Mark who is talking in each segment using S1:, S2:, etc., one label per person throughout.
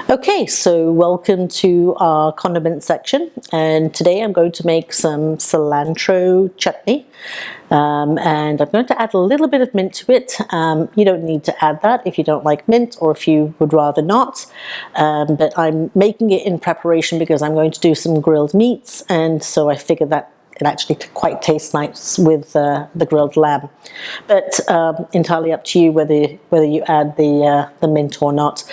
S1: Okay, so welcome to our condiment section, and today I'm going to make some cilantro chutney, and I'm going to add a little bit of mint to it. You don't need to add that if you don't like mint or if you would rather not, but I'm making it in preparation because I'm going to do some grilled meats, and so I figured that it actually quite tastes nice with the grilled lamb, but entirely up to you whether you add the mint or not.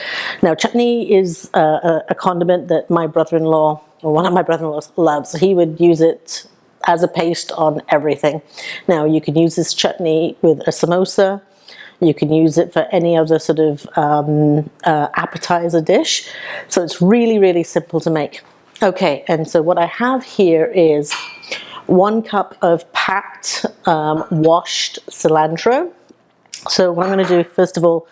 S1: Now, chutney is a condiment that my brother-in-law, or one of my brother-in-laws, loves. He would use it as a paste on everything. Now, you can use this chutney with a samosa. You can use it for any other sort of appetizer dish. So it's really, really simple to make. Okay, and so what I have here is 1 cup of packed washed cilantro. So what I'm going to do, first of all,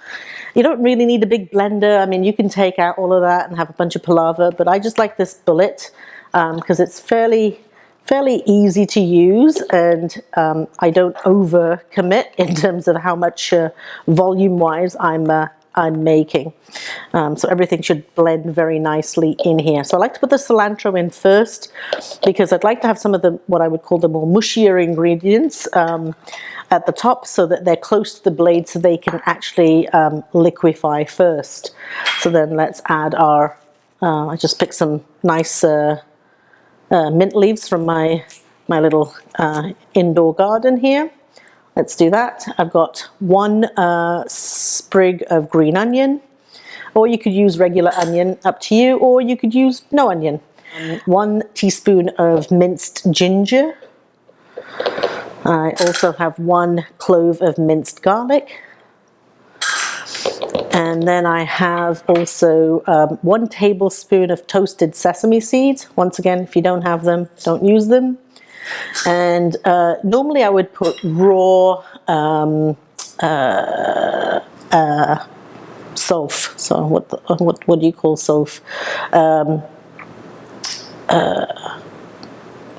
S1: you don't really need a big blender. I mean, you can take out all of that and have a bunch of palaver, but I just like this bullet because it's fairly easy to use, and I don't over commit in terms of how much volume wise I'm making. So everything should blend very nicely in here. So I like to put the cilantro in first because I'd like to have some of the, what I would call the more mushier ingredients at the top, so that they're close to the blade so they can actually liquefy first. So then let's add our, I just picked some nice mint leaves from my little indoor garden here. Let's do that. I've got 1 sprig of green onion, or you could use regular onion, up to you, or you could use no onion. 1 teaspoon of minced ginger. I also have 1 clove of minced garlic. And then I have also 1 tablespoon of toasted sesame seeds. Once again, if you don't have them, don't use them. And normally I would put raw soph. So what do you call soph?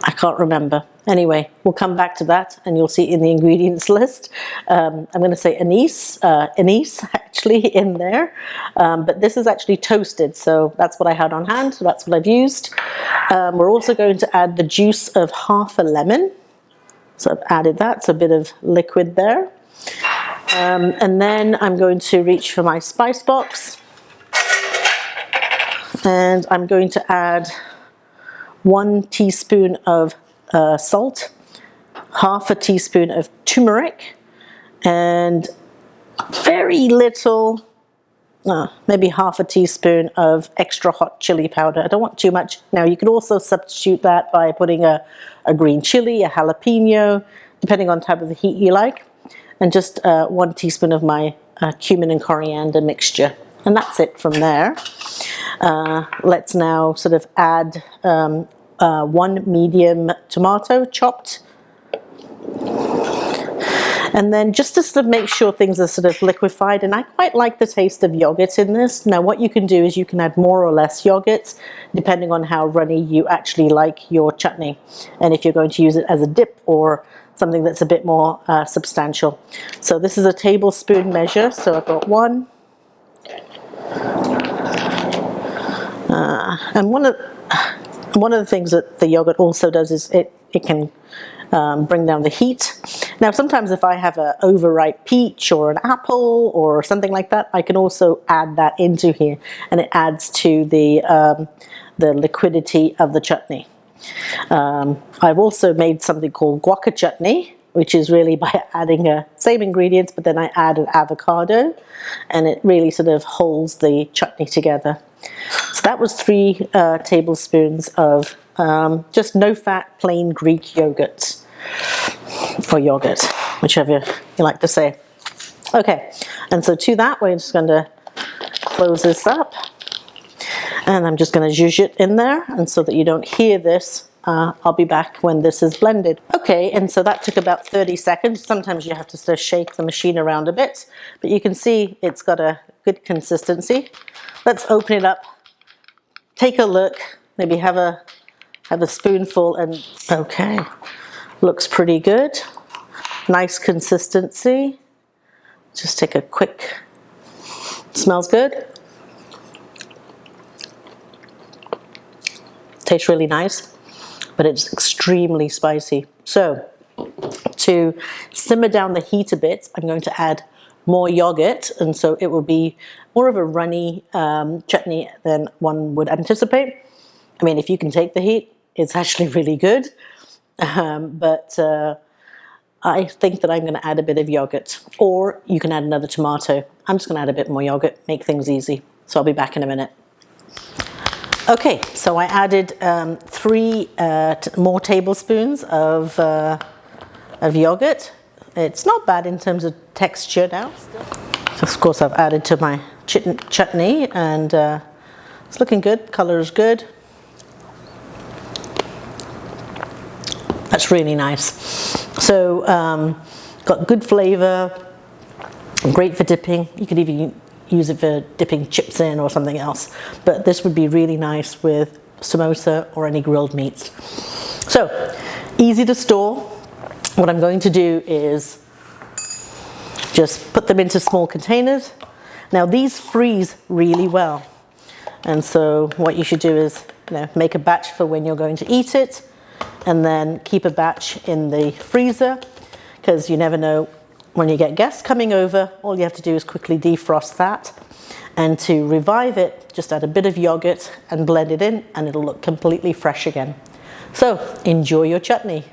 S1: I can't remember. Anyway, we'll come back to that, and you'll see in the ingredients list. I'm going to say anise actually in there, but this is actually toasted, so that's what I had on hand, so that's what I've used. We're also going to add the juice of half a lemon, so I've added that, so a bit of liquid there. And then I'm going to reach for my spice box, and I'm going to add 1 teaspoon of salt, half a teaspoon of turmeric, and very little, maybe half a teaspoon of extra hot chili powder. I don't want too much. Now, you could also substitute that by putting a green chili, a jalapeno, depending on the type of the heat you like, and just 1 teaspoon of my cumin and coriander mixture. And that's it from there. Let's now sort of add 1 medium tomato chopped, and then just to sort of make sure things are sort of liquefied, and I quite like the taste of yogurt in this. Now, what you can do is you can add more or less yogurt depending on how runny you actually like your chutney, and if you're going to use it as a dip or something that's a bit more substantial. So this is a tablespoon measure, so I've got 1, and one of the things that the yogurt also does is it can bring down the heat. Now, sometimes if I have an overripe peach or an apple or something like that, I can also add that into here, and it adds to the liquidity of the chutney. I've also made something called Guacamole Chutney, which is really by adding same ingredients, but then I add an avocado, and it really sort of holds the chutney together. So that was 3 tablespoons of just no-fat, plain Greek yogurt, or yogurt, whichever you like to say. Okay, and so to that, we're just going to close this up, and I'm just going to zhuzh it in there, and so that you don't hear this, I'll be back when this is blended. Okay, and so that took about 30 seconds. Sometimes you have to sort of shake the machine around a bit, but you can see it's got a good consistency. Let's open it up, take a look, maybe have a spoonful, and okay, looks pretty good. Nice consistency. Just take a quick, smells good. tastes really nice, but it's extremely spicy. So to simmer down the heat a bit, I'm going to add more yogurt, and so it will be more of a runny chutney than one would anticipate. I mean, if you can take the heat, it's actually really good, but I think that I'm going to add a bit of yogurt, or you can add another tomato. I'm just going to add a bit more yogurt, make things easy. So I'll be back in a minute. Okay, so I added 3 more tablespoons of yogurt. It's not bad in terms of texture now. So of course I've added to my chutney, and it's looking good, color is good. That's really nice. So got good flavor, great for dipping. You could even use it for dipping chips in or something else, but this would be really nice with samosa or any grilled meats. So easy to store. What I'm going to do is just put them into small containers. Now these freeze really well, and so what you should do is, make a batch for when you're going to eat it, and then keep a batch in the freezer, because you never know when you get guests coming over. All you have to do is quickly defrost that, and to revive it, just add a bit of yogurt and blend it in, and it'll look completely fresh again. So enjoy your chutney.